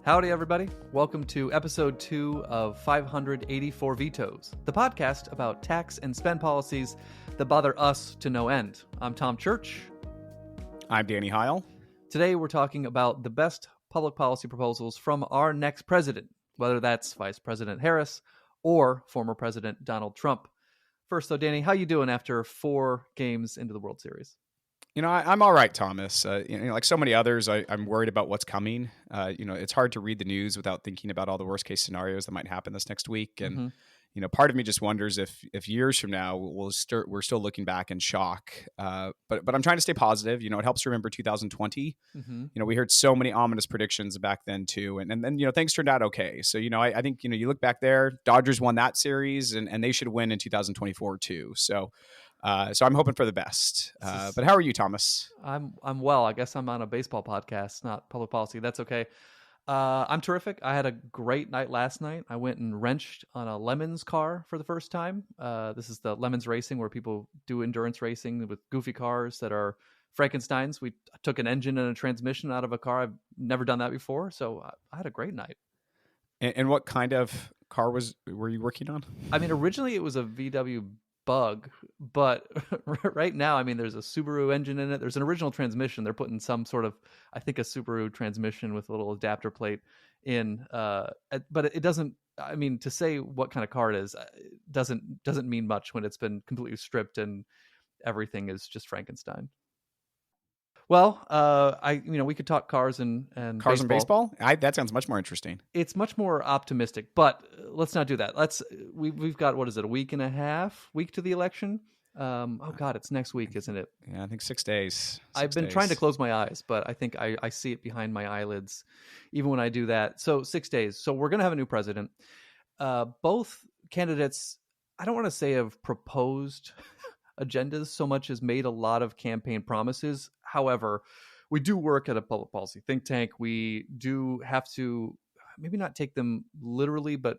Howdy, everybody. Welcome to episode 2 of 584 Vetoes, the podcast about tax and spend policies that bother us to no end. I'm Tom Church. I'm Danny Heil. Today, we're talking about the best public policy proposals from our next president, whether that's Vice President Harris or former President Donald Trump. First, though, Danny, how you doing after 4 games into the World Series? I'm all right, Thomas. Like so many others, I'm worried about what's coming. It's hard to read the news without thinking about all the worst case scenarios that might happen this next week. And, part of me just wonders if years from now we're still looking back in shock. But I'm trying to stay positive. It helps to remember 2020. We heard so many ominous predictions back then too. And then, things turned out okay. So, I think, you look back there, Dodgers won that series and they should win in 2024 too. So I'm hoping for the best. But how are you, Thomas? I'm well. I guess I'm on a baseball podcast, not public policy. That's okay. I'm terrific. I had a great night last night. I went and wrenched on a Lemons car for the first time. This is the Lemons Racing, where people do endurance racing with goofy cars that are Frankensteins. We took an engine and a transmission out of a car. I've never done that before, so I had a great night. And what kind of car were you working on? I mean, originally it was a VW Bug, but right now, there's a Subaru engine in it. There's an original transmission. They're putting some sort of, I think, a Subaru transmission with a little adapter plate in. But it doesn't. To say what kind of car it is doesn't mean much when it's been completely stripped and everything is just Frankenstein. Well, we could talk cars and cars and baseball. That sounds much more interesting. It's much more optimistic, but let's not do that. We've got, what is it, a week and a half to the election? It's next week, isn't it? Yeah, I think 6 days. I've been trying to close my eyes, but I think I see it behind my eyelids, even when I do that. So 6 days. So we're going to have a new president. Both candidates, I don't want to say have proposed agendas so much as made a lot of campaign promises. However, we do work at a public policy think tank. We do have to maybe not take them literally, but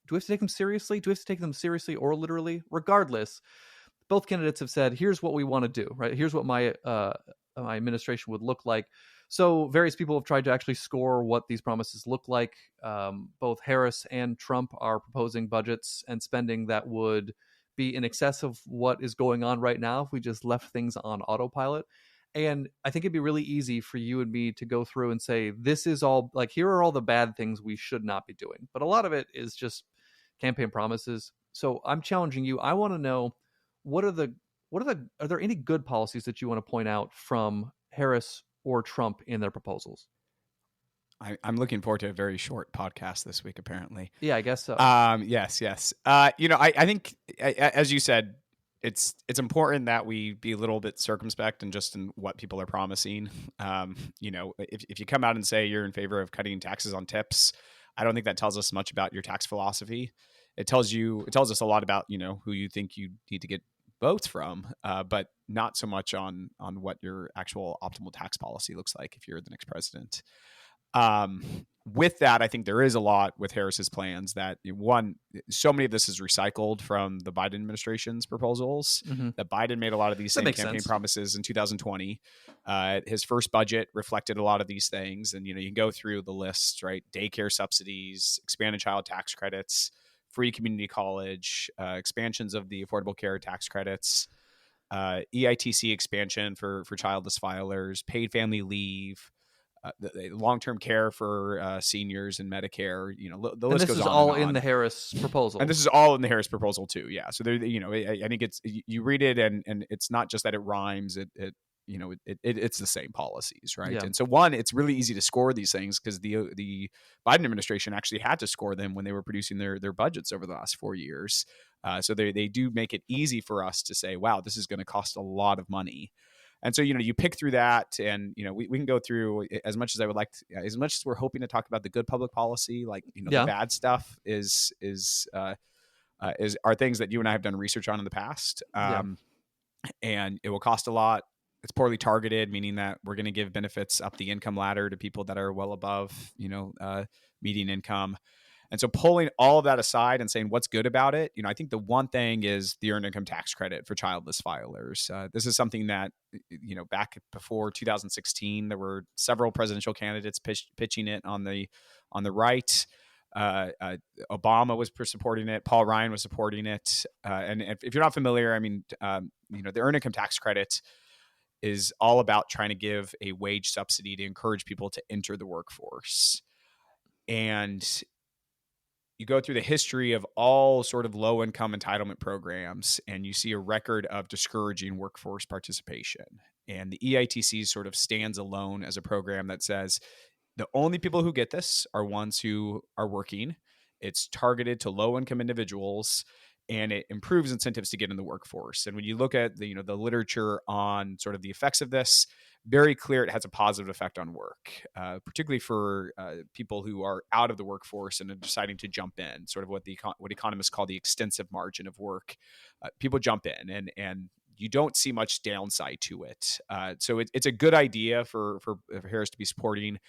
do we have to take them seriously? Do we have to take them seriously or literally? Regardless, both candidates have said, here's what we want to do, right? Here's what my administration would look like. So various people have tried to actually score what these promises look like. Both Harris and Trump are proposing budgets and spending that would be in excess of what is going on right now if we just left things on autopilot. And I think it'd be really easy for you and me to go through and say, this is all, like, here are all the bad things we should not be doing. But a lot of it is just campaign promises. So I'm challenging you. I want to know, are there any good policies that you want to point out from Harris or Trump in their proposals? I'm looking forward to a very short podcast this week, apparently. Yeah, I guess so. Yes. I think, as you said, it's important that we be a little bit circumspect and just in what people are promising. If you come out and say you're in favor of cutting taxes on tips, I don't think that tells us much about your tax philosophy. It tells us a lot about, who you think you need to get votes from, but not so much on what your actual optimal tax policy looks like if you're the next president. With that, I think there is a lot with Harris's plans that, one, so many of this is recycled from the Biden administration's proposals. That Biden made a lot of these same campaign promises in 2020. His first budget reflected a lot of these things. And, you can go through the list, right? Daycare subsidies, expanded child tax credits, free community college, expansions of the Affordable Care tax credits, EITC expansion for childless filers, paid family leave, the long-term care for seniors and Medicare, the list goes on. This is all in the Harris proposal. And this is all in the Harris proposal too. Yeah. So there, I think you read it and it's not just that it rhymes. It's the same policies, right? Yeah. And so one, it's really easy to score these things because the Biden administration actually had to score them when they were producing their budgets over the last 4 years. So they do make it easy for us to say, wow, this is going to cost a lot of money. And so, you pick through that and, we can go through as much as I would like to, as much as we're hoping to talk about the good public policy, like, the bad stuff are things that you and I have done research on in the past. And it will cost a lot. It's poorly targeted, meaning that we're going to give benefits up the income ladder to people that are well above, median income. And so pulling all of that aside and saying what's good about it, I think the one thing is the earned income tax credit for childless filers. This is something that, back before 2016, there were several presidential candidates pitching it on the on the right. Obama was supporting it. Paul Ryan was supporting it. And if you're not familiar, I mean, the earned income tax credit is all about trying to give a wage subsidy to encourage people to enter the workforce. And you go through the history of all sort of low income entitlement programs, and you see a record of discouraging workforce participation. And the EITC sort of stands alone as a program that says the only people who get this are ones who are working. It's targeted to low income individuals, and it improves incentives to get in the workforce. And when you look at the literature on sort of the effects of this, very clear it has a positive effect on work, particularly for people who are out of the workforce and are deciding to jump in, sort of what economists call the extensive margin of work. People jump in, and you don't see much downside to it. So it's a good idea for Harris to be supporting.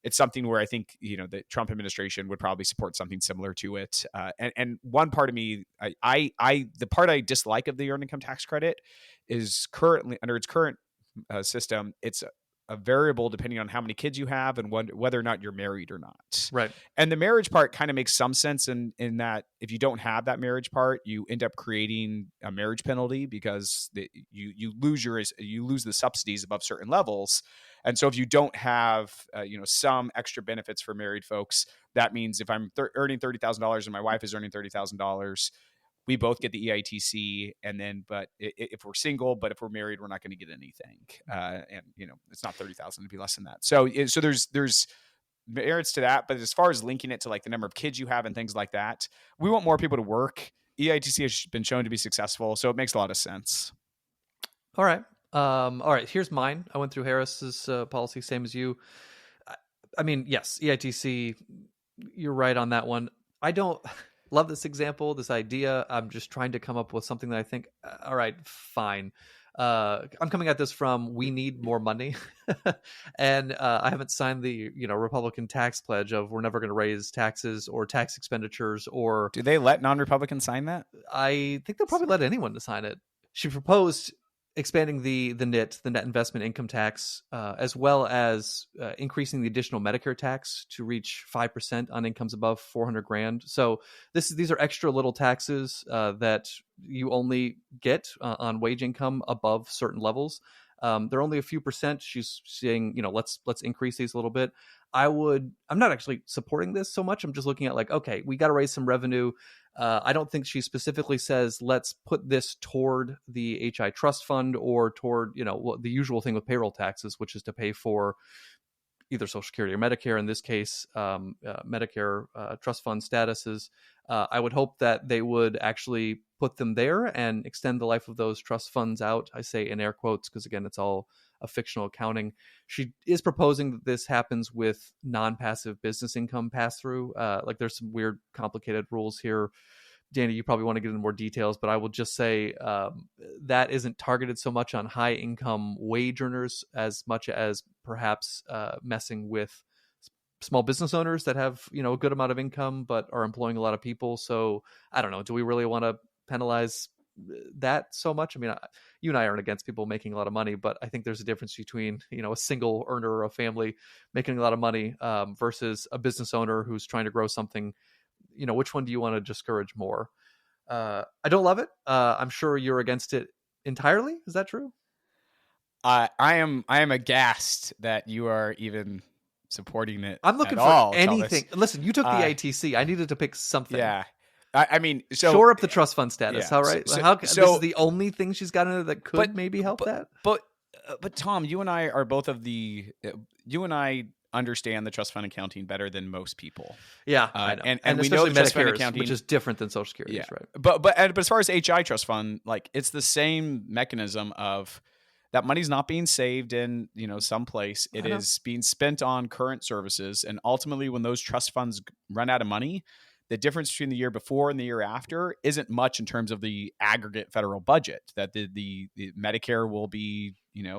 It's something where I think, the Trump administration would probably support something similar to it. And one part of me, the part I dislike of the earned income tax credit is currently under its current system, it's a variable depending on how many kids you have and whether or not you're married or not. Right. And the marriage part kind of makes some sense in that if you don't have that marriage part, you end up creating a marriage penalty because you lose the subsidies above certain levels. And so if you don't have some extra benefits for married folks, that means if I'm earning $30,000 and my wife is earning $30,000, we both get the EITC, and then, but if we're single, but if we're married, we're not going to get anything. And it's not 30,000; it'd be less than that. So there's merits to that. But as far as linking it to like the number of kids you have and things like that, we want more people to work. EITC has been shown to be successful, so it makes a lot of sense. All right. All right. Here's mine. I went through Harris's policy, same as you. I mean, yes, EITC. You're right on that one. I don't love this example, this idea. I'm just trying to come up with something that I think, all right, fine. I'm coming at this from we need more money. And I haven't signed the Republican tax pledge of we're never going to raise taxes or tax expenditures. Or do they let non-Republicans sign that? I think they'll probably let anyone to sign it. She proposed expanding the NIIT, the net investment income tax, as well as increasing the additional Medicare tax to reach 5% on incomes above $400,000. So these are extra little taxes that you only get on wage income above certain levels. They're only a few percent. She's saying, let's increase these a little bit. I'm not actually supporting this so much. I'm just looking at like, okay, we got to raise some revenue. I don't think she specifically says, let's put this toward the HI trust fund or toward, the usual thing with payroll taxes, which is to pay for either Social Security or Medicare. In this case, Medicare trust fund statuses. I would hope that they would actually put them there and extend the life of those trust funds out. I say in air quotes, because again, it's all a fictional accounting. She is proposing that this happens with non-passive business income pass-through. Like there's some weird, complicated rules here. Danny, you probably want to get into more details, but I will just say that isn't targeted so much on high income wage earners as much as perhaps messing with small business owners that have, a good amount of income, but are employing a lot of people. So I don't know. Do we really want to penalize that so much? I mean, you and I aren't against people making a lot of money, but I think there's a difference between, a single earner or a family making a lot of money versus a business owner who's trying to grow something. Which one do you want to discourage more? I don't love it. I'm sure you're against it entirely. Is that true? I am aghast that you are even supporting it. I'm looking for anything. Thomas. Listen, you took the EITC. I needed to pick something. Yeah. I mean, so shore up the trust fund status. Yeah. All right. This is the only thing she's got in there that could maybe help that. But Tom, you and I are both of you and I understand the trust fund accounting better than most people. Yeah, I know. And we know the trust fund accounting, which is different than Social Security, yeah. Right? But as far as HI trust fund, like it's the same mechanism of that money's not being saved in some place. It is being spent on current services, and ultimately, when those trust funds run out of money, the difference between the year before and the year after isn't much in terms of the aggregate federal budget. That the Medicare will be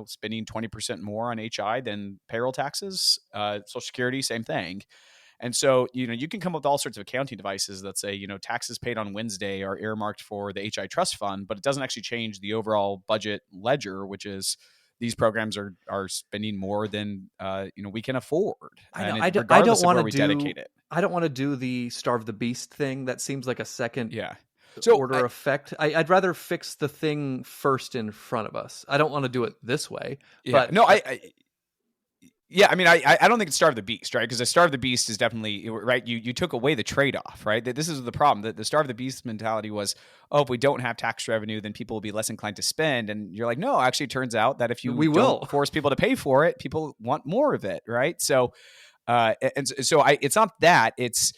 spending 20% more on HI than payroll taxes. Social Security, same thing. And so, you can come up with all sorts of accounting devices that say, taxes paid on Wednesday are earmarked for the HI trust fund, but it doesn't actually change the overall budget ledger, which is these programs are spending more than we can afford. I don't where want we to dedicate it. I don't want to do the starve the beast thing. That seems like a second So order effect. I'd rather fix the thing first in front of us. I don't want to do it this way. But no, I mean, I don't think it's starve the beast, right? Because the starve the beast is definitely right. You took away the trade off, right? This is the problem. The starve the beast mentality was, oh, if we don't have tax revenue, then people will be less inclined to spend. And you're like, no, actually, it turns out that if you don't force people to pay for it, people want more of it, right? So, it's not that. It's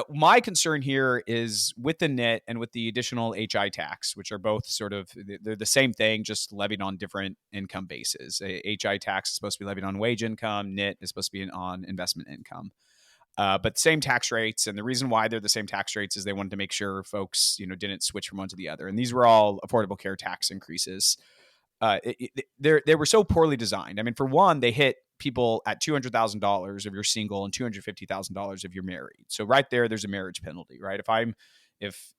my concern here is with the NIIT and with the additional HI tax, which are both sort of, they're the same thing, just levied on different income bases. HI tax is supposed to be levied on wage income. NIIT is supposed to be on investment income. But same tax rates. And the reason why they're the same tax rates is they wanted to make sure folks, didn't switch from one to the other. And these were all Affordable Care tax increases. They were so poorly designed. I mean, for one, they hit people at $200,000 if you're single and $250,000 if you're married. So right there's a marriage penalty, right? If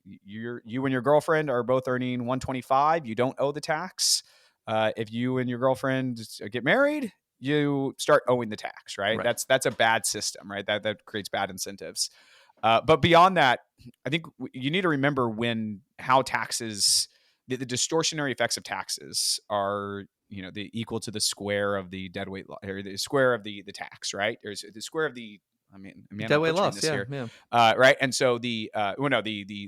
you and your girlfriend are both earning 125, you don't owe the tax. If you and your girlfriend get married, you start owing the tax, right? That's a bad system, right? That creates bad incentives. But beyond that, I think you need to remember how taxes, the distortionary effects of taxes are, the equal to the square of the deadweight or the square of the tax, right? There's the square of the, deadweight loss, yeah. Right. And so the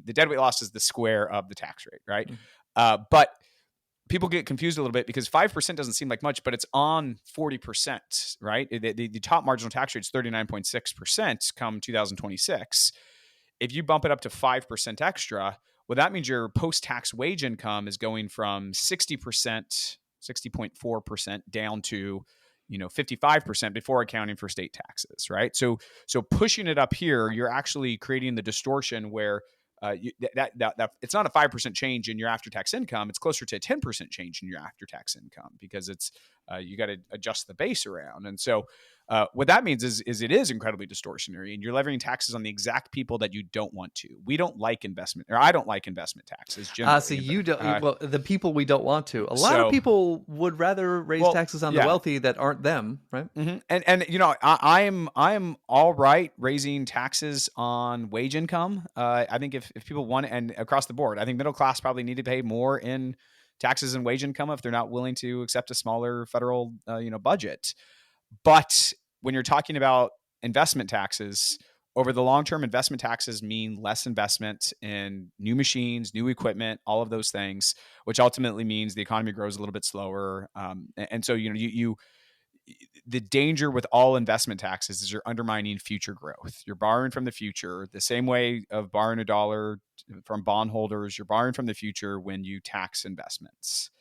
deadweight loss is the square of the tax rate, right? But people get confused a little bit because 5% doesn't seem like much, but it's on 40%, right? The top marginal tax rate is 39.6% come 2026. If you bump it up to 5% extra, well, that means your post-tax wage income is going from 60.4% down to 55% before accounting for state taxes, right? So pushing it up here, you're actually creating the distortion where that it's not a 5% change in your after-tax income. It's closer to a 10% change in your after-tax income because it's you got to adjust the base around. And so what that means is it is incredibly distortionary, and you're levying taxes on the exact people that you don't want to. We don't like investment, or I don't like investment taxes. So you don't. Well, the people we don't want to. A lot of people would rather raise taxes on the wealthy that aren't them, right? Mm-hmm. And I am all right raising taxes on wage income. I think if people want, and across the board, I think middle class probably need to pay more in taxes and wage income if they're not willing to accept a smaller federal budget. But when you're talking about investment taxes, over the long term, investment taxes mean less investment in new machines, new equipment, all of those things, which ultimately means the economy grows a little bit slower. And so, the danger with all investment taxes is you're undermining future growth. You're borrowing from the future, the same way of borrowing $1 from bondholders. You're borrowing from the future when you tax investments.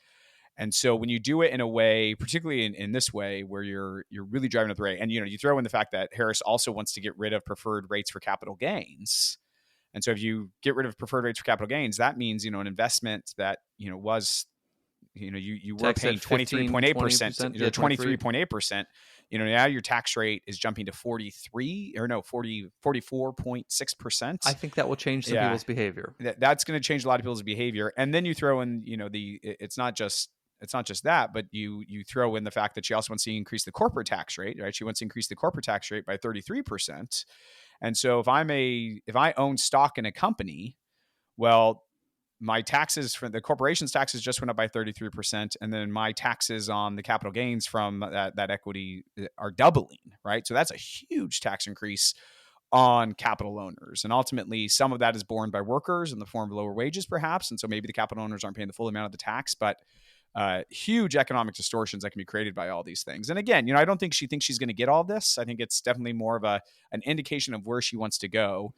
And so when you do it in a way, particularly in this way, where you're really driving up the rate, and you throw in the fact that Harris also wants to get rid of preferred rates for capital gains. And so if you get rid of preferred rates for capital gains, that means an investment that was you were paying 23.8%, 23.8%. Now your tax rate is jumping to 44.6%. I think that will change some people's behavior. That's going to change a lot of people's behavior. And then you throw in, it's not just that, but you throw in the fact that she also wants to increase the corporate tax rate, right? She wants to increase the corporate tax rate by 33%. And so if I own stock in a company, well, my taxes for the corporation's taxes just went up by 33%. And then my taxes on the capital gains from that equity are doubling, right? So that's a huge tax increase on capital owners. And ultimately, some of that is borne by workers in the form of lower wages, perhaps. And so maybe the capital owners aren't paying the full amount of the tax, but huge economic distortions that can be created by all these things. And again, I don't think she thinks she's going to get all this. I think it's definitely more of an indication of where she wants to go.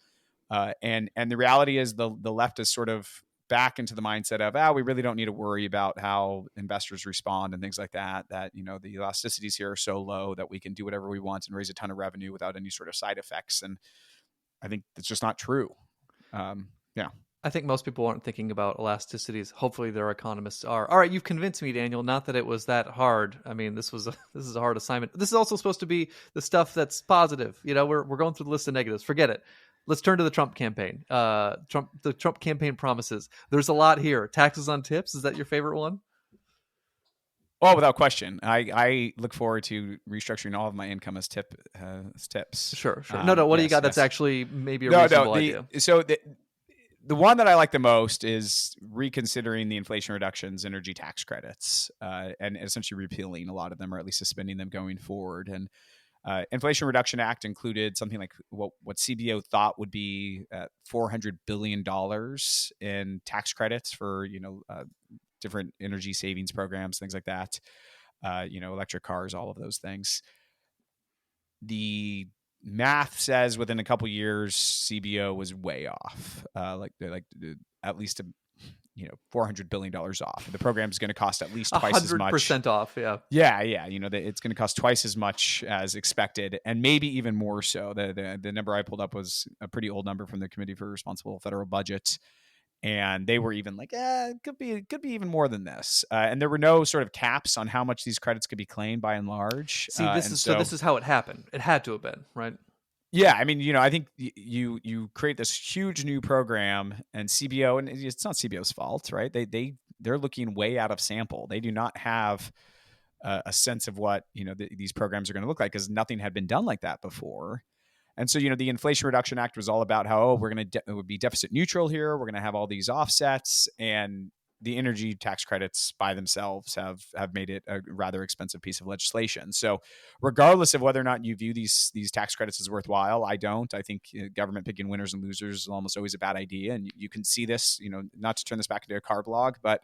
And the reality is the left is sort of back into the mindset of, we really don't need to worry about how investors respond and things like that, the elasticities here are so low that we can do whatever we want and raise a ton of revenue without any sort of side effects. And I think that's just not true. I think most people aren't thinking about elasticities. Hopefully their economists are. All right, you've convinced me, Daniel. Not that it was that hard. I mean, this is a hard assignment. This is also supposed to be the stuff that's positive. We're going through the list of negatives. Forget it. Let's turn to the Trump campaign. The Trump campaign promises. There's a lot here. Taxes on tips. Is that your favorite one? Oh, without question. I look forward to restructuring all of my income as tips. Sure. No. What do you Yes, got? That's yes. actually maybe a No, reasonable idea. The one that I like the most is reconsidering the Inflation Reduction's energy tax credits, and essentially repealing a lot of them, or at least suspending them going forward. And Inflation Reduction Act included something like what CBO thought would be $400 billion in tax credits for different energy savings programs, things like that. Electric cars, all of those things. The math says within a couple years, CBO was way off, at least $400 billion off. The program is going to cost at least twice as much. 100% off. Yeah. Yeah. It's going to cost twice as much as expected, and maybe even more so. The number I pulled up was a pretty old number from the Committee for Responsible Federal Budget. And they were even like, it could be even more than this. And there were no sort of caps on how much these credits could be claimed by and large. See, this is how it happened. It had to have been, right? Yeah, I mean, I think you create this huge new program, and CBO, and it's not CBO's fault, right? They're looking way out of sample. They do not have a sense of what these programs are going to look like, because nothing had been done like that before. And so, the Inflation Reduction Act was all about how, we're going to be deficit neutral here. We're going to have all these offsets, and the energy tax credits by themselves have made it a rather expensive piece of legislation. So regardless of whether or not you view these tax credits as worthwhile, I don't. I think government picking winners and losers is almost always a bad idea. And you can see this, not to turn this back into a car blog, but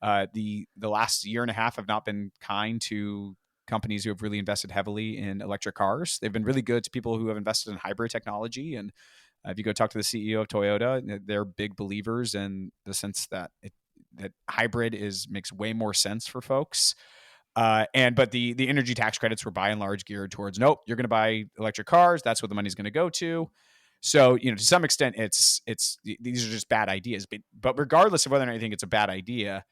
the last year and a half have not been kind to companies who have really invested heavily in electric cars. They've been really good to people who have invested in hybrid technology. And if you go talk to the CEO of Toyota, they're big believers in the sense that that hybrid makes way more sense for folks. But the energy tax credits were by and large geared towards, nope, you're going to buy electric cars. That's what the money's going to go to. So, to some extent, these are just bad ideas. But regardless of whether or not you think it's a bad idea,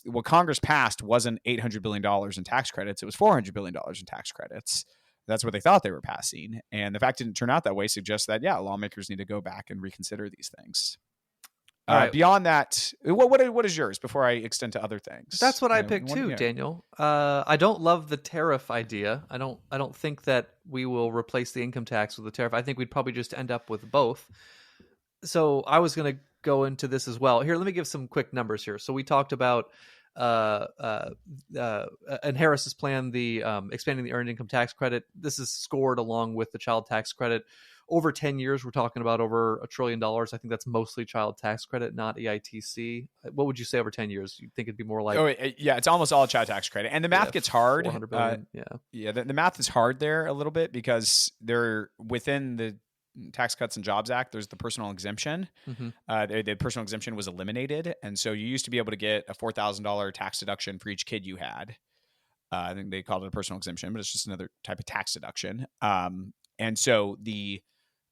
what Congress passed wasn't $800 billion in tax credits. It was $400 billion in tax credits. That's what they thought they were passing. And the fact it didn't turn out that way suggests that, lawmakers need to go back and reconsider these things. Right. Beyond that, what is yours before I extend to other things? That's what I picked too, Daniel. I don't love the tariff idea. I don't think that we will replace the income tax with a tariff. I think we'd probably just end up with both. So I was going to go into this as well. Here, let me give some quick numbers here. So we talked about and Harris's plan, the expanding the earned income tax credit. This is scored along with the child tax credit. Over 10 years, we're talking about over $1 trillion. I think that's mostly child tax credit, not EITC. What would you say over 10 years? You think it'd be more like... it's almost all child tax credit. And the math gets hard. $400 billion, the math is hard there a little bit, because they're within the Tax Cuts and Jobs Act, there's the personal exemption. Mm-hmm. The personal exemption was eliminated. And so you used to be able to get a $4,000 tax deduction for each kid you had. I think they called it a personal exemption, but it's just another type of tax deduction. And so the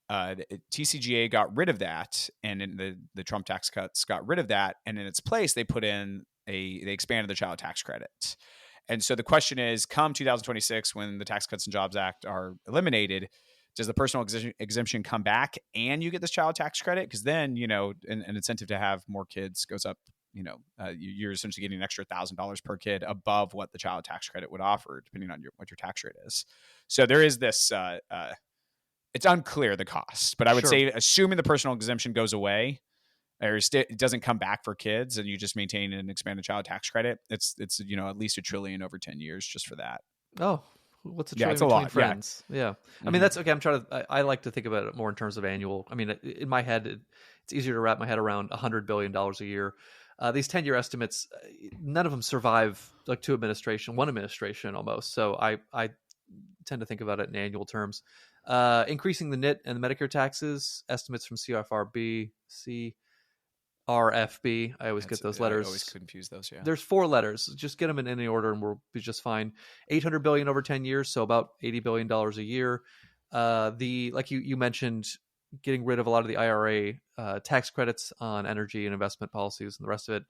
TCJA got rid of that, and in the Trump tax cuts got rid of that. And in its place, they expanded the child tax credit. And so the question is, come 2026, when the Tax Cuts and Jobs Act are eliminated, does the personal exemption come back and you get this child tax credit? Because then, an incentive to have more kids goes up. You're essentially getting an extra $1,000 per kid above what the child tax credit would offer, depending on what your tax rate is. So there is this, it's unclear the cost, but I would say, assuming the personal exemption goes away, or it doesn't come back for kids, and you just maintain an expanded child tax credit, it's at least $1 trillion over 10 years just for that. Oh, what's a trillion it's a between lot. friends? Yeah. Mm-hmm. I mean, that's okay. I like to think about it more in terms of annual. I mean, in my head, it's easier to wrap my head around $100 billion a year. These 10-year estimates, none of them survive like one administration almost. So I tend to think about it in annual terms. Increasing the NIIT and the Medicare taxes, estimates from CRFB. I always get those letters. I always confuse those. Yeah. There's 4 letters. Just get them in any order and we'll be just fine. $800 billion over 10 years. So about $80 billion a year. Like you mentioned, getting rid of a lot of the IRA tax credits on energy and investment policies and the rest of it.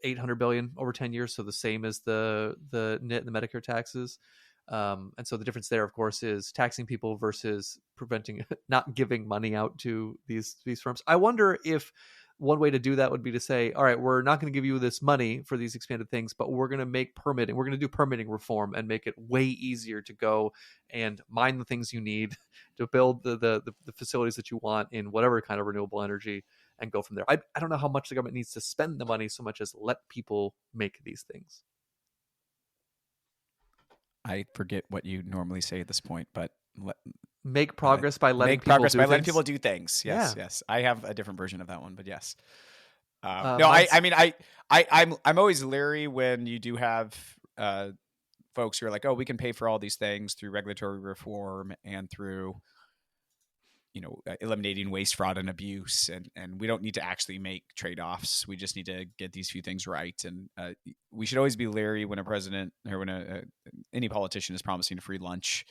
$800 billion over 10 years. So the same as the NIIT and the Medicare taxes. And so the difference there, of course, is taxing people versus not giving money out to these firms. I wonder if one way to do that would be to say, all right, we're not going to give you this money for these expanded things, but we're going to make permitting. We're going to do permitting reform and make it way easier to go and mine the things you need to build the facilities that you want in whatever kind of renewable energy and go from there. I don't know how much the government needs to spend the money so much as let people make these things. I forget what you normally say at this point, but make progress by letting people do things. Yes, Yeah. yes. I have a different version of that one, but yes. No, mine's- I mean, I'm always leery when you do have folks who are like, oh, we can pay for all these things through regulatory reform and through, eliminating waste, fraud, and abuse, and we don't need to actually make trade-offs. We just need to get these few things right. And we should always be leery when a president or when any politician is promising a free lunch.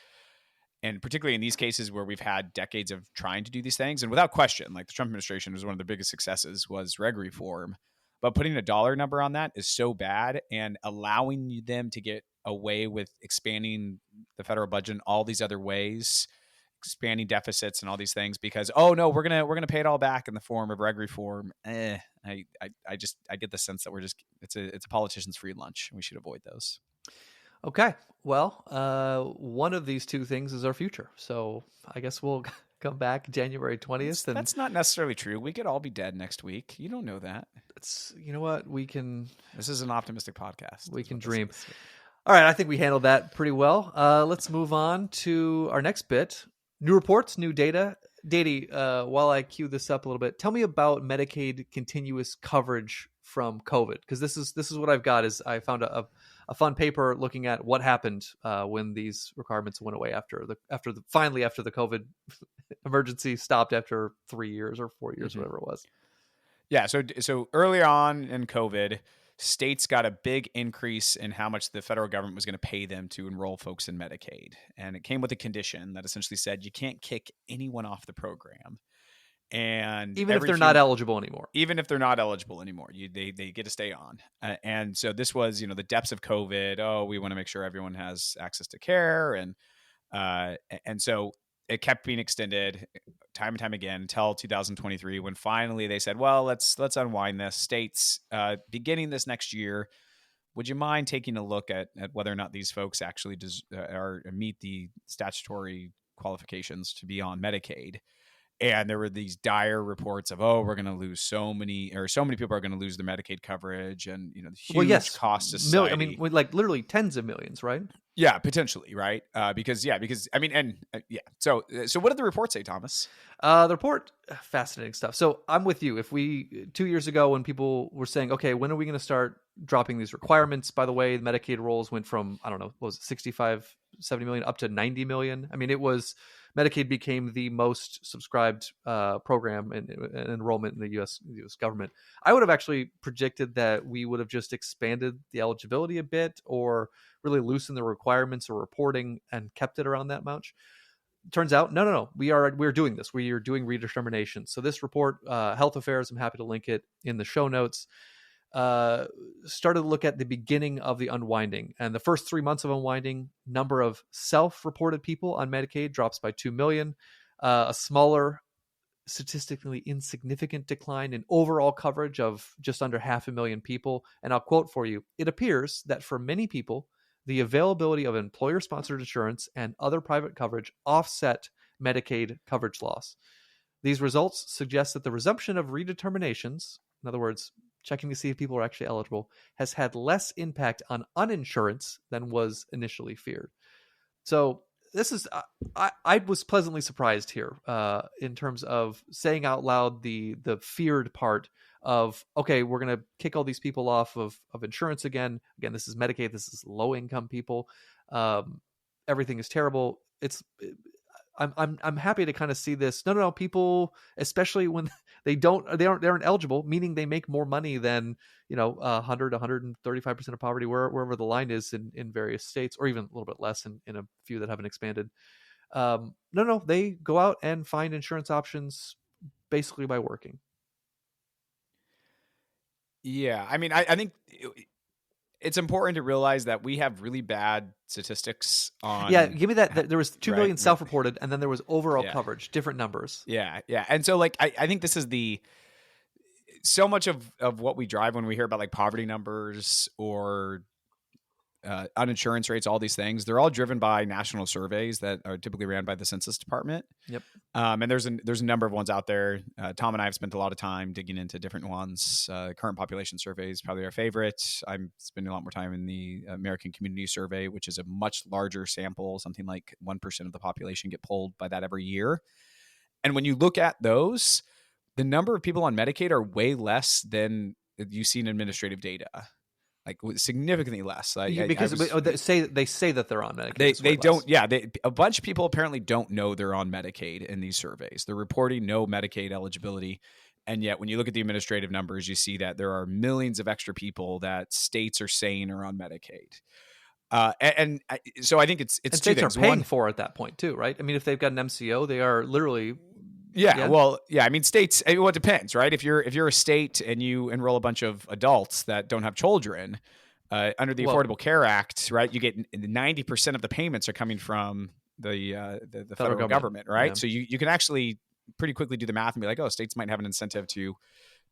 And particularly in these cases where we've had decades of trying to do these things, and without question, like the Trump administration was one of the biggest successes was reg reform. But putting a dollar number on that is so bad, and allowing them to get away with expanding the federal budget in all these other ways, expanding deficits and all these things because, oh no, we're gonna pay it all back in the form of reg reform. I get the sense that it's a politician's free lunch. We should avoid those. Okay. Well, one of these two things is our future. So I guess we'll come back January 20th. And that's not necessarily true. We could all be dead next week. You don't know that. You know what? This is an optimistic podcast. We can dream. All right. I think we handled that pretty well. Let's move on to our next bit. New reports, new data. Dady, while I cue this up a little bit, tell me about Medicaid continuous coverage from COVID. Because this is what I've got. Is I found a fun paper looking at what happened when these requirements went away after the COVID emergency stopped after 3 years or 4 years, whatever it was. Yeah. So early on in COVID, states got a big increase in how much the federal government was going to pay them to enroll folks in Medicaid. And it came with a condition that essentially said you can't kick anyone off the program. And even if they're not eligible anymore, they get to stay on. And so this was, the depths of COVID. Oh, we want to make sure everyone has access to care. And so it kept being extended time and time again until 2023, when finally they said, well, let's unwind this. States, beginning this next year, would you mind taking a look at whether or not these folks actually meet the statutory qualifications to be on Medicaid? And there were these dire reports of, we're going to lose so many people are going to lose their Medicaid coverage, and the huge cost to society. I mean, like literally tens of millions, right? Yeah, potentially, right? Because I mean, So what did the report say, Thomas? The report, fascinating stuff. So I'm with you. If 2 years ago, when people were saying, okay, when are we going to start dropping these requirements? By the way, the Medicaid rolls went from, I don't know, what was it, 65, 70 million up to 90 million. I mean, Medicaid became the most subscribed program and enrollment in the U.S. government. I would have actually predicted that we would have just expanded the eligibility a bit, or really loosened the requirements or reporting and kept it around that much. Turns out, no. We're doing this. We are doing redetermination. So this report, Health Affairs, I'm happy to link it in the show notes, started to look at the beginning of the unwinding. And the first 3 months of unwinding, number of self-reported people on Medicaid drops by 2 million. A smaller, statistically insignificant decline in overall coverage of just under 500,000 people. And I'll quote for you, it appears that for many people, the availability of employer-sponsored insurance and other private coverage offset Medicaid coverage loss. These results suggest that the resumption of redeterminations, in other words, checking to see if people are actually eligible, has had less impact on uninsurance than was initially feared. So this is, I was pleasantly surprised here in terms of saying out loud the feared part of, okay, we're going to kick all these people off of insurance again. Again, this is Medicaid. This is low income people. Everything is terrible. I'm happy to kind of see this. No, people, especially when they aren't eligible, meaning they make more money than 100, 135% of poverty, wherever the line is in various states, or even a little bit less in a few that haven't expanded. No, they go out and find insurance options basically by working. Yeah, I mean, I think it's important to realize that we have really bad statistics on. Yeah, give me that. There was 2 million self-reported, and then there was overall coverage, different numbers. Yeah, and so I think this is so much of what we drive when we hear about like poverty numbers or uninsurance rates, all these things, they're all driven by national surveys that are typically ran by the Census Department. Yep. And there's a number of ones out there. Tom and I have spent a lot of time digging into different ones. Current population survey is probably our favorite. I'm spending a lot more time in the American Community Survey, which is a much larger sample. Something like 1% of the population get polled by that every year. And when you look at those, the number of people on Medicaid are way less than you see in administrative data. Like significantly less. Because they say that they're on Medicaid. They don't. Yeah, a bunch of people apparently don't know they're on Medicaid in these surveys. They're reporting no Medicaid eligibility, and yet when you look at the administrative numbers, you see that there are millions of extra people that states are saying are on Medicaid. So I think it's and two states things. are paying for it at that point too, right? I mean, if they've got an MCO, they are literally. Yeah, well, yeah. I mean, states. Well, it depends, right? If you're a state and you enroll a bunch of adults that don't have children under the Affordable Care Act, right? You get 90% of the payments are coming from the federal government, right? Yeah. So you can actually pretty quickly do the math and be like, oh, states might have an incentive to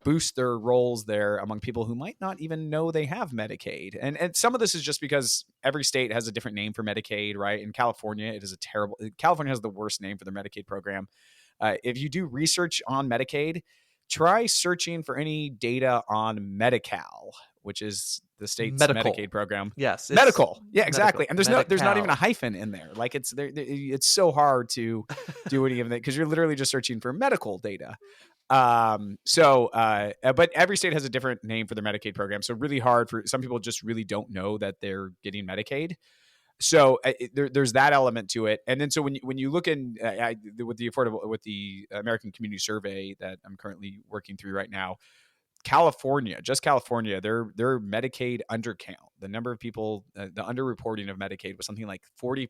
boost their rolls there among people who might not even know they have Medicaid. And some of this is just because every state has a different name for Medicaid, right? In California, California has the worst name for their Medicaid program. If you do research on Medicaid, try searching for any data on Medi-Cal, which is the state's Medicaid program. Yes, medical. Yeah, exactly. And there's not even a hyphen in there. Like it's it's so hard to do any of that because you're literally just searching for medical data. But every state has a different name for their Medicaid program. So really hard for some people just really don't know that they're getting Medicaid. So there's that element to it, and then so when you look in with the American Community Survey that I'm currently working through right now, California, their Medicaid undercount, the number of people, the underreporting of Medicaid was something like 40%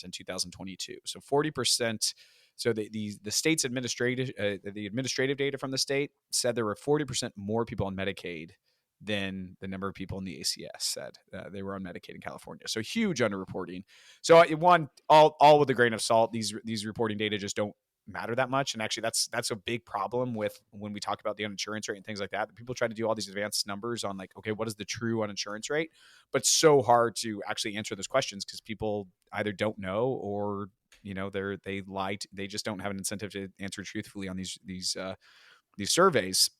in 2022. So 40%. So the state's administrative data from the state said there were 40% more people on Medicaid than the number of people in the ACS said they were on Medicaid in California. So huge underreporting. So all with a grain of salt, these reporting data just don't matter that much. And actually that's a big problem with when we talk about the uninsurance rate and things like that. People try to do all these advanced numbers on like, okay, what is the true uninsurance rate? But it's so hard to actually answer those questions because people either don't know or, they lied. They just don't have an incentive to answer truthfully on these surveys.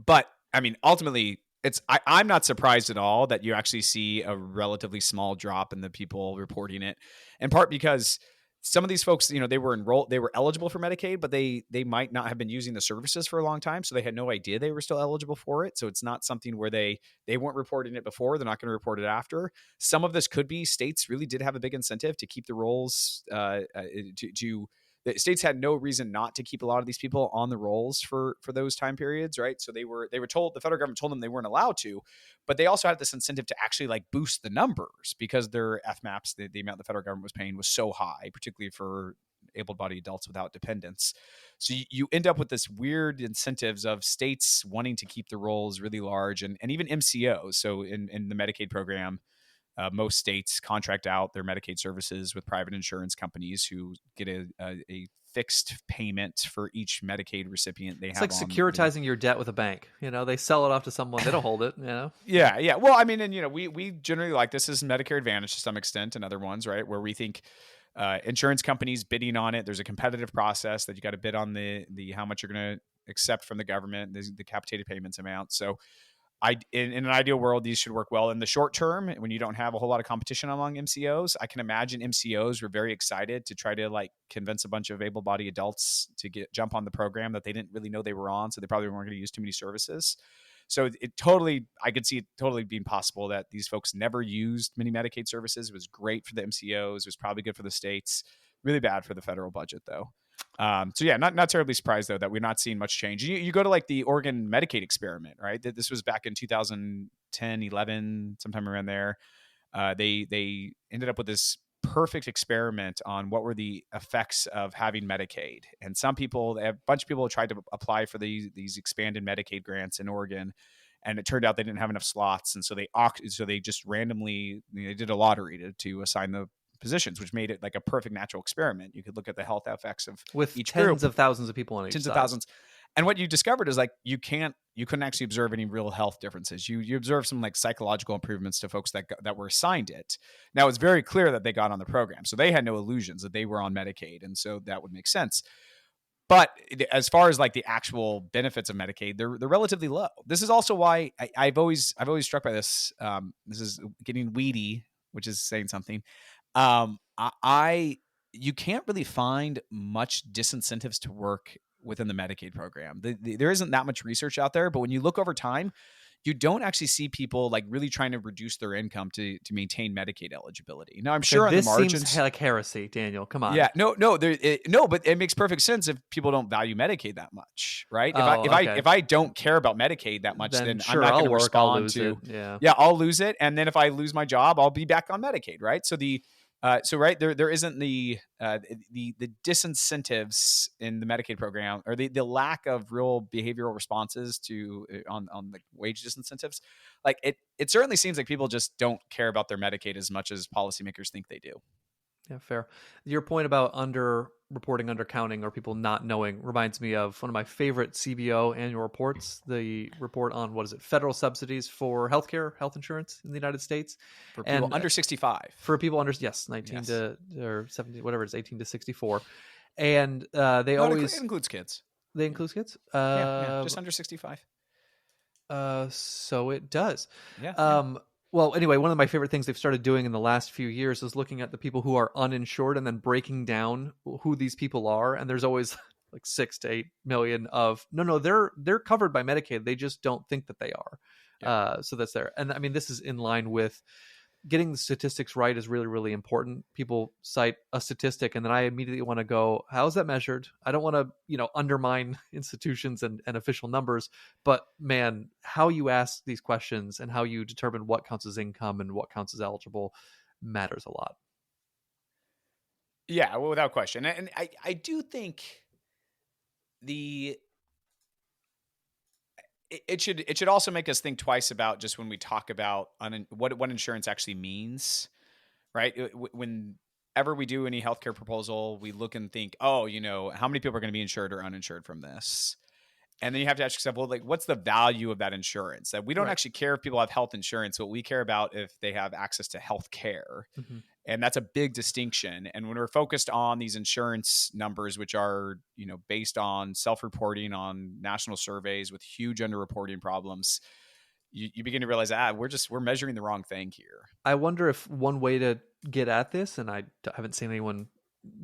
But I mean, ultimately, I'm not surprised at all that you actually see a relatively small drop in the people reporting it, in part because some of these folks, they were eligible for Medicaid, but they might not have been using the services for a long time, so they had no idea they were still eligible for it. So it's not something where they weren't reporting it before, they're not going to report it after. Some of this could be states really did have a big incentive to keep the rolls the states had no reason not to keep a lot of these people on the rolls for those time periods, right? So they were told, the federal government told them they weren't allowed to, but they also had this incentive to actually like boost the numbers because their FMAPs, the amount the federal government was paying was so high, particularly for able-bodied adults without dependents. So you end up with this weird incentives of states wanting to keep the rolls really large and even MCOs. So in the Medicaid program, most states contract out their Medicaid services with private insurance companies who get a fixed payment for each Medicaid recipient they have. It's like securitizing your debt with a bank. They sell it off to someone. They don't hold it. Yeah. Well, I mean, and we generally like this is Medicare Advantage to some extent, and other ones, right, where we think insurance companies bidding on it. There's a competitive process that you got to bid on the how much you're going to accept from the government, the capitated payments amount. So in an ideal world, these should work well in the short term when you don't have a whole lot of competition among MCOs. I can imagine MCOs were very excited to try to like convince a bunch of able-bodied adults to jump on the program that they didn't really know they were on, so they probably weren't going to use too many services. So I could see it totally being possible that these folks never used many Medicaid services. It was great for the MCOs. It was probably good for the states. Really bad for the federal budget, though. So yeah, not terribly surprised though that we're not seeing much change. You go to like the Oregon Medicaid experiment, right? This was back in 2010, 11, sometime around there. They ended up with this perfect experiment on what were the effects of having Medicaid. And a bunch of people tried to apply for these expanded Medicaid grants in Oregon, and it turned out they didn't have enough slots, and so they just randomly they did a lottery to assign the positions, which made it like a perfect natural experiment. You could look at the health effects of with each tens group. of thousands of people on each tens side. of thousands. And what you discovered is like you couldn't actually observe any real health differences. You observe some like psychological improvements to folks that were assigned it. Now it's very clear that they got on the program, so they had no illusions that they were on Medicaid, and so that would make sense. But as far as like the actual benefits of Medicaid, they're relatively low. This is also why I've always struck by this. This is getting weedy, which is saying something. You can't really find much disincentives to work within the Medicaid program. There isn't that much research out there, but when you look over time, you don't actually see people like really trying to reduce their income to maintain Medicaid eligibility. Now, I'm sure on the margins, this seems like heresy, Daniel. Come on. Yeah, no, but it makes perfect sense if people don't value Medicaid that much, right? If I don't care about Medicaid that much, then sure, I'm not going to respond I'll lose to it. Yeah, I'll lose it, and then if I lose my job, I'll be back on Medicaid, right? So right there isn't the disincentives in the Medicaid program, or the lack of real behavioral responses to on the wage disincentives. Like it certainly seems like people just don't care about their Medicaid as much as policymakers think they do. Yeah, fair. Your point about under-reporting, under-counting, or people not knowing reminds me of one of my favorite CBO annual reports, the report on, federal subsidies for healthcare, health insurance in the United States. For people under 65. For people under, 19 to, or 17, whatever it is, 18 to 64. And they always... It includes kids. They include kids? Just under 65. So it does. Yeah. Well, anyway, one of my favorite things they've started doing in the last few years is looking at the people who are uninsured and then breaking down who these people are. And there's always like 6 to 8 million of they're covered by Medicaid. They just don't think that they are. Yeah. So that's there. And I mean, this is in line with getting the statistics right is really, really important. People cite a statistic and then I immediately want to go, how is that measured? I don't want to, undermine institutions and official numbers, but man, how you ask these questions and how you determine what counts as income and what counts as eligible matters a lot. Yeah, well, without question. And I do think it should also make us think twice about just when we talk about what insurance actually means, right? Whenever we do any healthcare proposal, we look and think, how many people are going to be insured or uninsured from this? And then you have to ask yourself, well, like, what's the value of that insurance? That we don't actually care if people have health insurance. What we care about if they have access to health care. Mm-hmm. And that's a big distinction. And when we're focused on these insurance numbers, which are, based on self-reporting on national surveys with huge underreporting problems, you begin to realize, we're measuring the wrong thing here. I wonder if one way to get at this, and I haven't seen anyone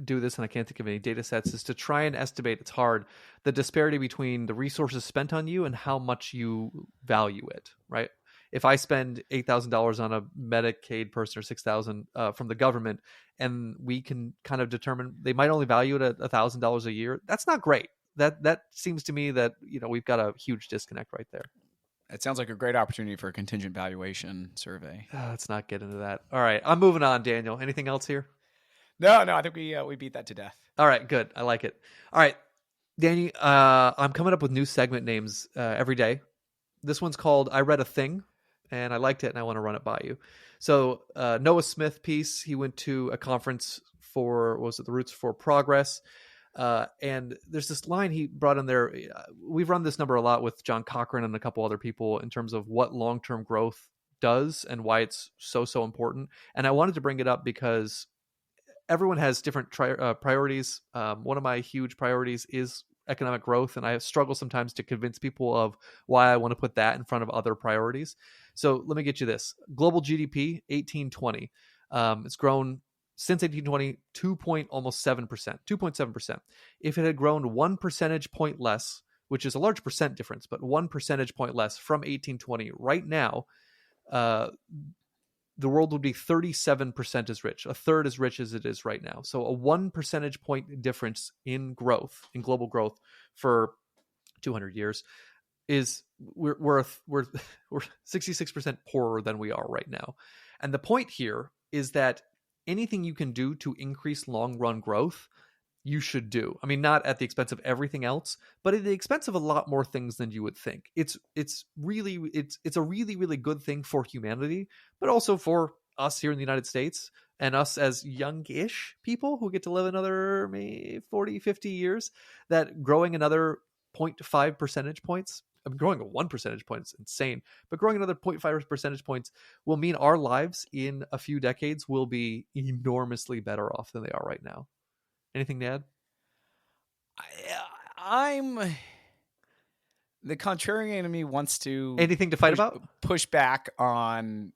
do this and I can't think of any data sets, is to try and estimate, it's hard, the disparity between the resources spent on you and how much you value it, right? If I spend $8,000 on a Medicaid person or $6,000 from the government, and we can kind of determine they might only value it at $1,000 a year, that's not great. That seems to me that we've got a huge disconnect right there. It sounds like a great opportunity for a contingent valuation survey. Let's not get into that. All right, I'm moving on, Daniel. Anything else here? No, I think we beat that to death. All right, good. I like it. All right, Danny, I'm coming up with new segment names every day. This one's called I Read a Thing, and I liked it, and I want to run it by you. So Noah Smith piece, he went to a conference for, the Roots for Progress, and there's this line he brought in there. We've run this number a lot with John Cochran and a couple other people in terms of what long-term growth does and why it's so important. And I wanted to bring it up because everyone has different priorities. One of my huge priorities is economic growth, and I struggle sometimes to convince people of why I want to put that in front of other priorities. So let me get you this. Global GDP, 1820. It's grown since 1820, almost 7%, 2.7%. If it had grown 1 percentage point less, which is a large percent difference, but 1 percentage point less from 1820 right now, the world would be 37% as rich, a third as rich as it is right now. So a 1 percentage point difference in growth, in global growth for 200 years is we're 66% poorer than we are right now. And the point here is that anything you can do to increase long run growth, you should do. I mean, not at the expense of everything else, but at the expense of a lot more things than you would think. It's a really, really good thing for humanity, but also for us here in the United States and us as youngish people who get to live another maybe 40, 50 years, that growing another 0.5 percentage points, I mean, growing at 1 percentage point is insane, but growing another 0.5 percentage points will mean our lives in a few decades will be enormously better off than they are right now. Anything to add? I'm the contrarian in me wants to Anything to fight about? Push back on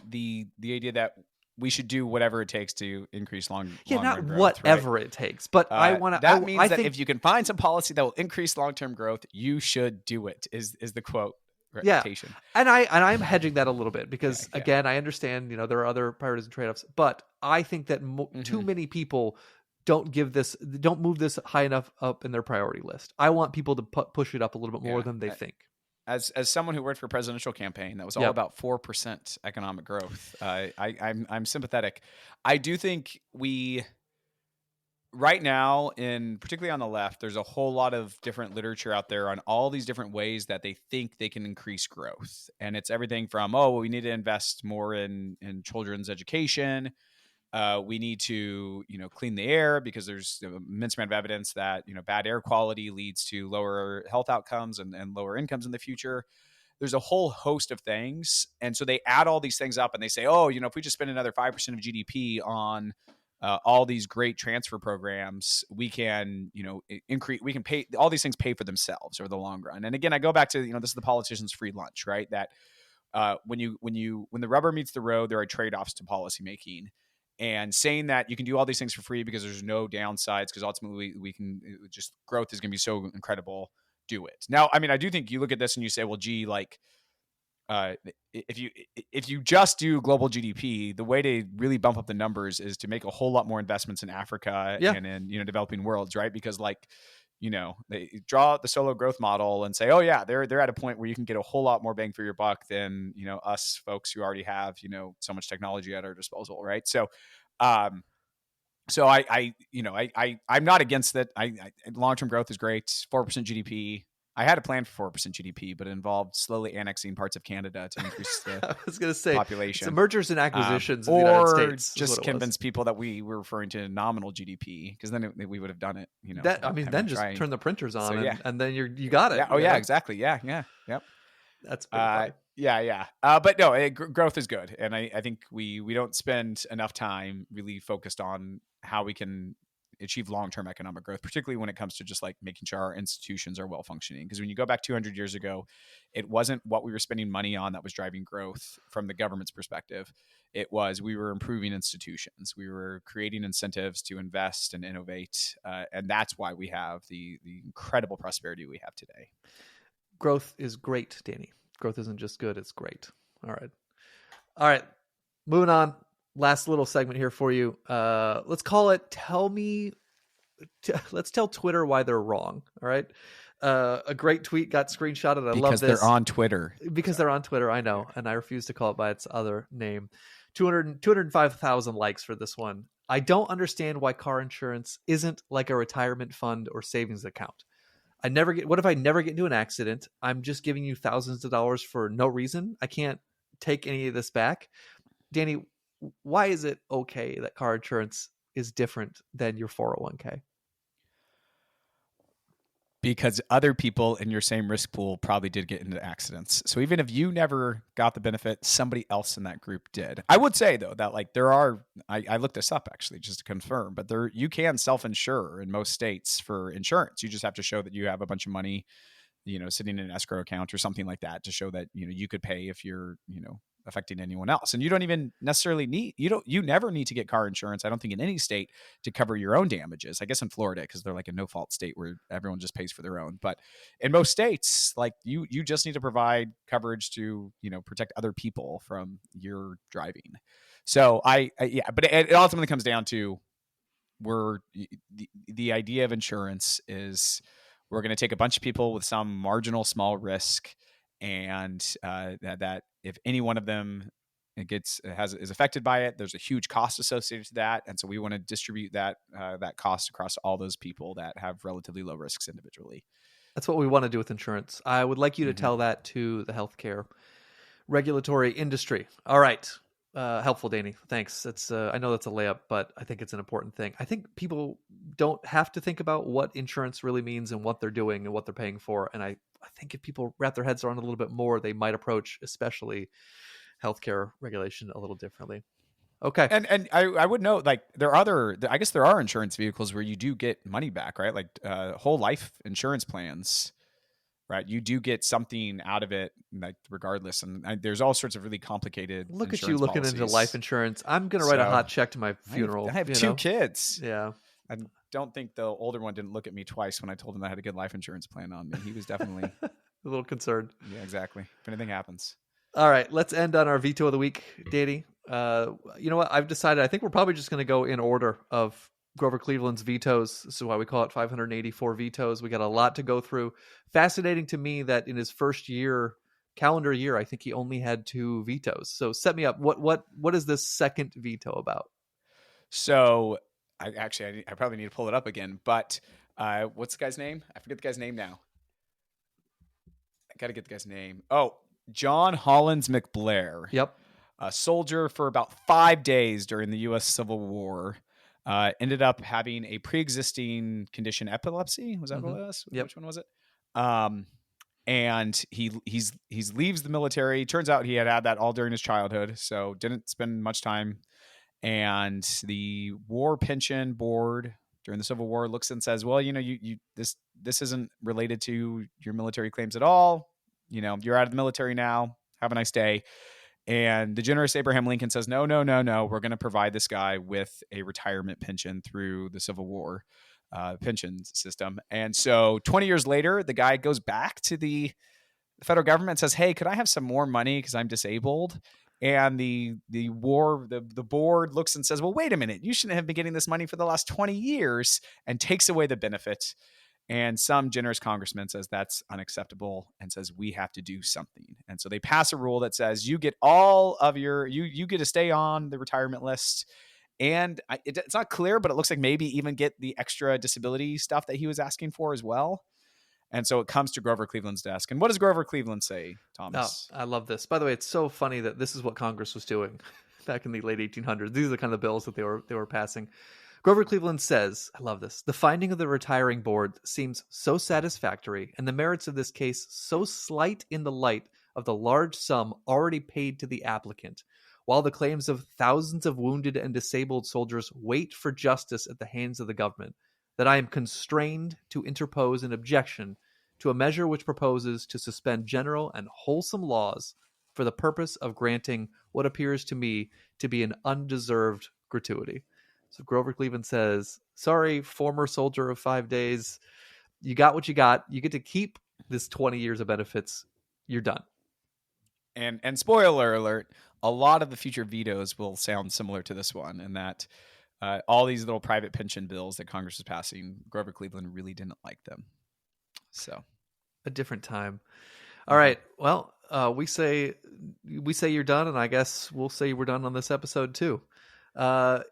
the idea that we should do whatever it takes to increase long not growth, whatever right? It takes, but I want to. That means I that think, if you can find some policy that will increase long-term growth, you should do it. Is the quote? Yeah, Reputation. and I'm hedging that a little bit because Yeah. again, I understand there are other priorities and trade-offs, but I think that too many people don't move this high enough up in their priority list. I want people to push it up a little bit more than they think. As someone who worked for a presidential campaign that was all about 4% economic growth, I'm sympathetic. I do think we right now, particularly on the left, there's a whole lot of different literature out there on all these different ways that they think they can increase growth, and it's everything from we need to invest more in children's education. We need to, clean the air because there's an immense amount of evidence that, bad air quality leads to lower health outcomes and lower incomes in the future. There's a whole host of things. And so they add all these things up and they say, if we just spend another 5% of GDP on all these great transfer programs, we can, increase, we can pay, all these things pay for themselves over the long run. And again, I go back to, this is the politician's free lunch, right? That when the rubber meets the road, there are trade-offs to policymaking. And saying that you can do all these things for free because there's no downsides, because ultimately we can just growth is going to be so incredible. Do it. Now, I mean, I do think you look at this and you say, well, gee, like if you just do global GDP, the way to really bump up the numbers is to make a whole lot more investments in Africa and in developing worlds, right? Because they draw out the solo growth model and say, oh yeah, they're at a point where you can get a whole lot more bang for your buck than us folks who already have so much technology at our disposal, right? So, I'm not against that. Long-term growth is great. 4% GDP. I had a plan for 4% GDP, but it involved slowly annexing parts of Canada to increase the I was going to say population. It's mergers and acquisitions in the United States. Just convince people that we were referring to nominal GDP, because then we would have done it. Then just turn the printers on and then you got it. Yeah. Oh yeah, exactly. Yeah. Yep. That's pretty yeah. But no, growth is good, and I think we don't spend enough time really focused on how we can achieve long-term economic growth, particularly when it comes to just like making sure our institutions are well functioning. Because when you go back 200 years ago, it wasn't what we were spending money on that was driving growth from the government's perspective. It was we were improving institutions. We were creating incentives to invest and innovate. And that's why we have the incredible prosperity we have today. Growth is great, Danny. Growth isn't just good, it's great. All right. Moving on. Last little segment here for you. Let's call it let's tell Twitter why they're wrong. All right. A great tweet got screenshotted. I love this. Because they're on Twitter. Because they're on Twitter, I know. And I refuse to call it by its other name. 205,000 likes for this one. I don't understand why car insurance isn't like a retirement fund or savings account. What if I never get into an accident? I'm just giving you thousands of dollars for no reason. I can't take any of this back. Danny, why is it okay that car insurance is different than your 401k? Because other people in your same risk pool probably did get into accidents. So even if you never got the benefit, somebody else in that group did. I would say though that like I looked this up actually just to confirm, but you can self-insure in most states for insurance. You just have to show that you have a bunch of money, sitting in an escrow account or something like that to show that, you could pay if you're, affecting anyone else. And you don't even necessarily you never need to get car insurance, I don't think, in any state to cover your own damages. I guess in Florida, because they're like a no-fault state where everyone just pays for their own. But in most states, like you just need to provide coverage to, protect other people from your driving. So but it ultimately comes down to the idea of insurance is we're going to take a bunch of people with some marginal small risk, and that if any one of them is affected by it, there's a huge cost associated to that, and so we want to distribute that cost across all those people that have relatively low risks individually. That's what we want to do with insurance. I would like you to tell that to the healthcare regulatory industry. All right, Helpful, Danny. Thanks. That's I know that's a layup, but I think it's an important thing. I think people don't have to think about what insurance really means and what they're doing and what they're paying for. And I think if people wrap their heads around it a little bit more, they might approach, especially healthcare regulation, a little differently. Okay. And I would note, like, I guess there are insurance vehicles where you do get money back, right? Like whole life insurance plans, right? You do get something out of it, like, regardless. And there's all sorts of really complicated. Look at you looking into life insurance. I'm going to write a hot check to my funeral. I have two kids. Yeah. I don't think the older one didn't look at me twice when I told him I had a good life insurance plan on me. He was definitely a little concerned. Yeah, exactly. If anything happens. All right, let's end on our veto of the week, Danny. You know what? I've decided, I think we're probably just going to go in order of Grover Cleveland's vetoes. This is why we call it 584 vetoes. We got a lot to go through. Fascinating to me that in his first calendar year, I think he only had 2 vetoes. So set me up. What is this second veto about? So I probably need to pull it up again. But what's the guy's name? I forget the guy's name now. I got to get the guy's name. Oh, John Hollins McBlair. Yep. A soldier for about 5 days during the U.S. Civil War. Ended up having a pre-existing condition, epilepsy. Was that what it was? Yep. Which one was it? And he leaves the military. Turns out he had that all during his childhood, so didn't spend much time. And the War Pension Board during the Civil War looks and says, "Well, this isn't related to your military claims at all. You're out of the military now. Have a nice day." And the generous Abraham Lincoln says, no, we're going to provide this guy with a retirement pension through the Civil War pension system. And so 20 years later, the guy goes back to the federal government and says, "Hey, could I have some more money because I'm disabled?" And the board looks and says, "Well, wait a minute, you shouldn't have been getting this money for the last 20 years," and takes away the benefit. And some generous congressman says that's unacceptable and says we have to do something. And so they pass a rule that says you get all of you get to stay on the retirement list. And it's not clear, but it looks like maybe even get the extra disability stuff that he was asking for as well. And so it comes to Grover Cleveland's desk. And what does Grover Cleveland say, Thomas? Oh, I love this. By the way, it's so funny that this is what Congress was doing back in the late 1800s. These are the kind of bills that they were passing. Grover Cleveland says, I love this, "The finding of the retiring board seems so satisfactory, and the merits of this case so slight in the light of the large sum already paid to the applicant, while the claims of thousands of wounded and disabled soldiers wait for justice at the hands of the government, that I am constrained to interpose an objection to a measure which proposes to suspend general and wholesome laws for the purpose of granting what appears to me to be an undeserved gratuity." So Grover Cleveland says, sorry, former soldier of 5 days, you got what you got. You get to keep this 20 years of benefits. You're done. And spoiler alert, a lot of the future vetoes will sound similar to this one, in that all these little private pension bills that Congress is passing, Grover Cleveland really didn't like them. So a different time. All right. Well, we say you're done, and I guess we'll say we're done on this episode too.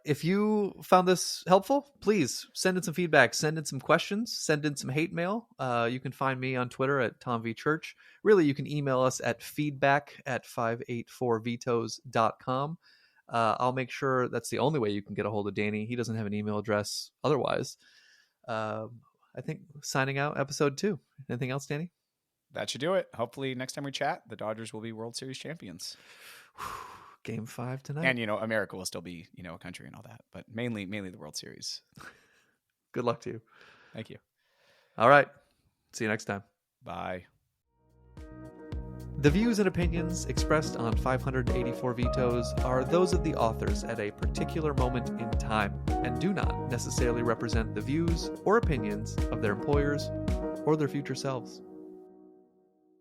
If you found this helpful, please send in some feedback, send in some questions, send in some hate mail. You can find me on Twitter at TomVChurch. Really, you can email us at feedback@584vetos.com. I'll make sure that's the only way you can get a hold of Danny. He doesn't have an email address otherwise. I think signing out episode 2. Anything else, Danny? That should do it. Hopefully next time we chat, the Dodgers will be World Series champions. Game 5 tonight. And, America will still be, a country and all that, but mainly the World Series. Good luck to you. Thank you. All right. See you next time. Bye. The views and opinions expressed on 584 Vetoes are those of the authors at a particular moment in time and do not necessarily represent the views or opinions of their employers or their future selves.